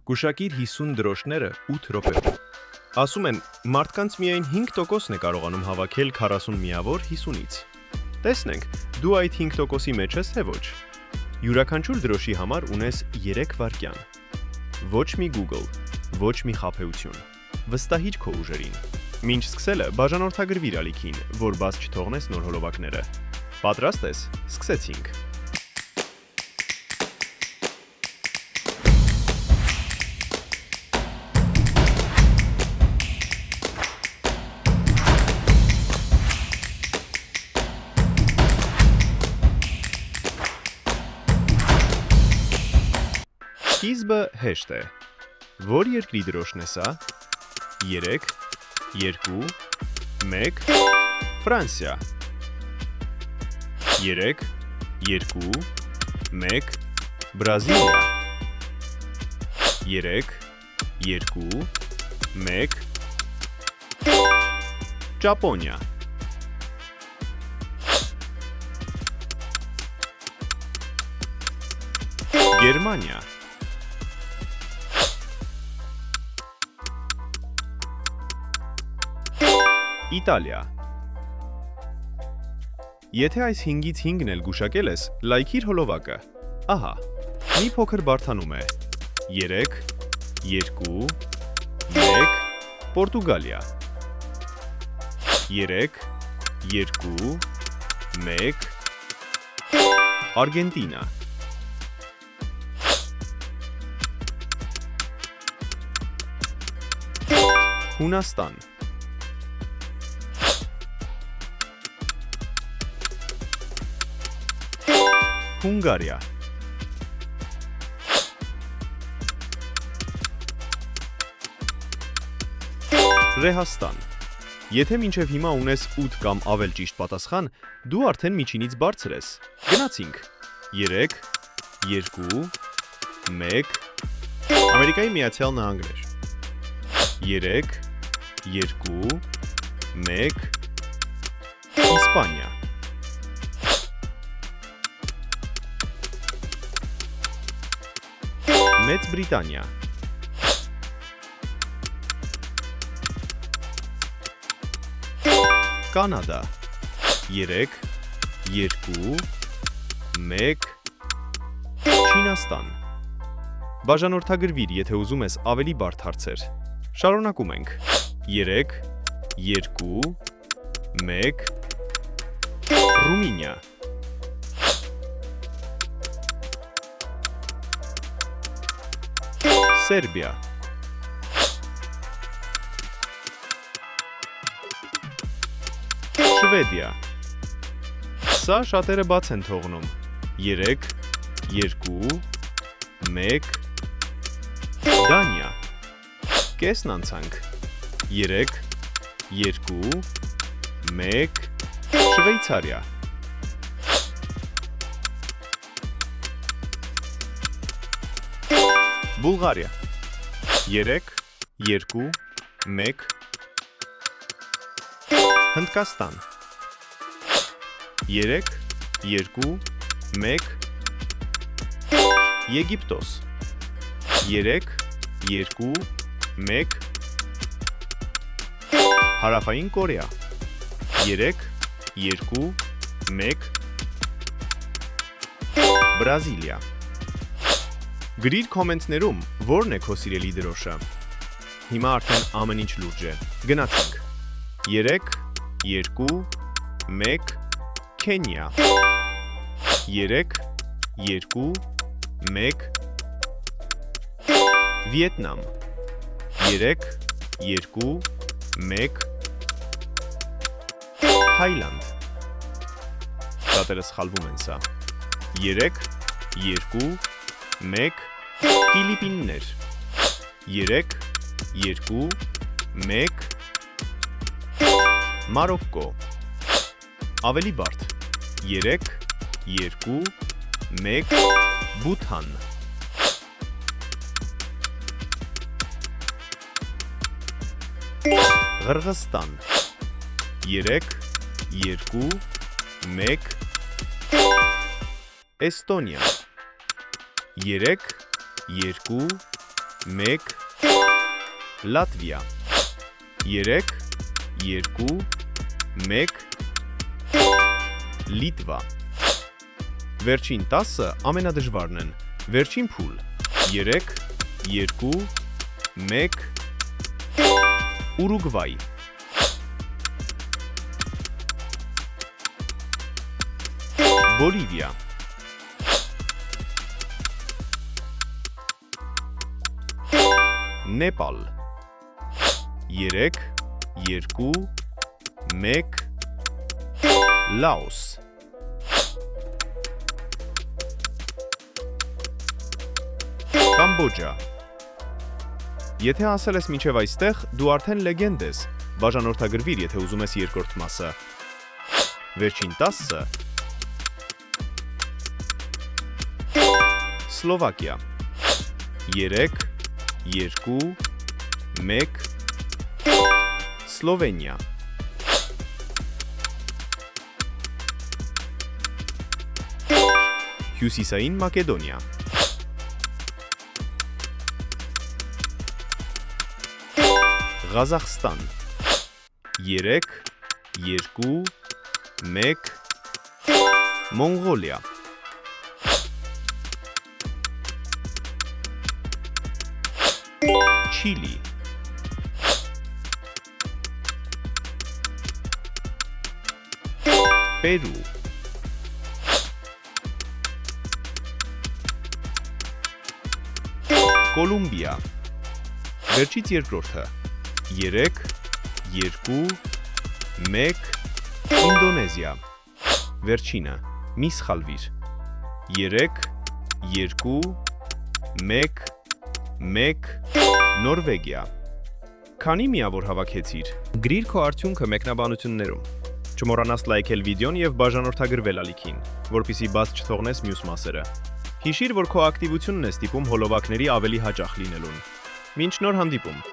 Գուշակիր 50 դրոշները 8 րոպեում։ Ասում են, մարդկանց միայն 5%-ն է կարողանում հավաքել 40 միավոր 50-ից։ Տեսնենք, դու այդ 5%-ի մեջ ես, թե ոչ։ Յուրաքանչյուր դրոշի համար ունես 3 վայրկյան։ Ոչ մի Google, ոչ մի խաբեություն։ Վստահիր քո ուժերին։ Մինչ սկսելը բաժանորդագրվիր ալիքին, որ բաց չթողնես նոր հոլովակները։ Պատրաստ ես։ Սկսեցինք։ Սկիզբը հեշտ է։ Որ երկրի դրոշն է սա։ 3, 2, 1, Ֆրանսիա։ 3, 2, 1, Բրազիլիա։ 3, 2, 1, Ճապոնիա։ 3, Իտալիա։ Եթե այս 5-ից 5-ն էլ գուշակել ես, լայքիր հոլովակը։ Ահա, մի փոքր բարդանում է։ 3, 2, 1, Պորտուգալիա։ 3, 2, 1, Արգենտինա։ 4, Հունաստան։ 5, Հունգարիա։ 6, Լեհաստան։ Եթե մինչև հիմա ունես 8 կամ ավել ճիշտ պատասխան, դու արդեն միջինից բարձր ես։ Գնացինք։ 3, 2, 1, Ամերիկայի Միացյալ Նահանգներ։ 3, 2, 1, Իսպանիա։ 4, Մեծ Բրիտանիա։ 5, Կանադա։ 3, 2, 1, Չինաստան։ Բաժանորդագրվիր, եթե ուզում ես ավելի բարդ հարցեր։ Շարունակում ենք։ 3, 2, 1, Ռումինիա։ 4, Սերբիա։ 5, Շվեդիա։ Սա շատերը բաց են թողնում։ 3, 2, 1, Դանիա։ Կեսն անցանք։ 3, 2, 1, Շվեյցարիա։ 4, Բուլղարիա։ 3, 2, 1, Հնդկաստան։ 3, 2, 1, Եգիպտոս։ 3, 2, 1, Հարավային Կորեա։ 3, 2, 1, Բրազիլիա։ Գրիր կոմենտներում, որն է քո սիրելի դրոշը։ Հիմա արդեն ամեն ինչ լուրջ է։ Գնացինք։ 3, 2, 1, Քենիա։ 3, 2, 1, Վիետնամ։ 3, 2, 1, Թայլանդ։ Շատերը սխալվում են սա։ 3, 2, 1, Ֆիլիպիններ։ 3, 2, 1, Մարոկկո։ Ավելի բարդ։ 3, 2, 1, Բութան։ Ղրղստան։ 3, 2, 1, Էստոնիա։ 3, 2, 1 Լատվիա 3 2 1 Լիտվա Վերջին 10-ը ամենադժվարն են։ Վերջին փուլ 3 2 1 Ուրուգվայ Բոլիվիա Նեպալ 3 2 1 Լաոս Կամբոջա Եթե ասել ես մինչև այստեղ, դու արդեն լեգենդ ես, բաժանորդագրվիր, եթե ուզում ես երկրորդ մասը։ Վերջին 10-ը Սլովակիա 3 2 1 Սլովենիա Հյուսիսային Մակեդոնիա Ղազախստան 3 2 1 Մոնղոլիա Չիլի Պերու Կոլումբիա Վերջից երկրորդը 3 2 1 Ինդոնեզիա Վերջինը մի սխալվիր 3 2 1 1 Նորվեգիա Քանի միավոր հավաքեցիր Գրիր քո արդյունքը մեկնաբանություններում Չմոռանաս լայքել վիդեոն եւ բաժանորդագրվել ալիքին որպեսզի բաց չթողնես մյուս մասերը Հիշիր որ քո ակտիվությունն է ստիպում հոլովակների ավելի հաճախ լինելուն Մինչ նոր հանդիպում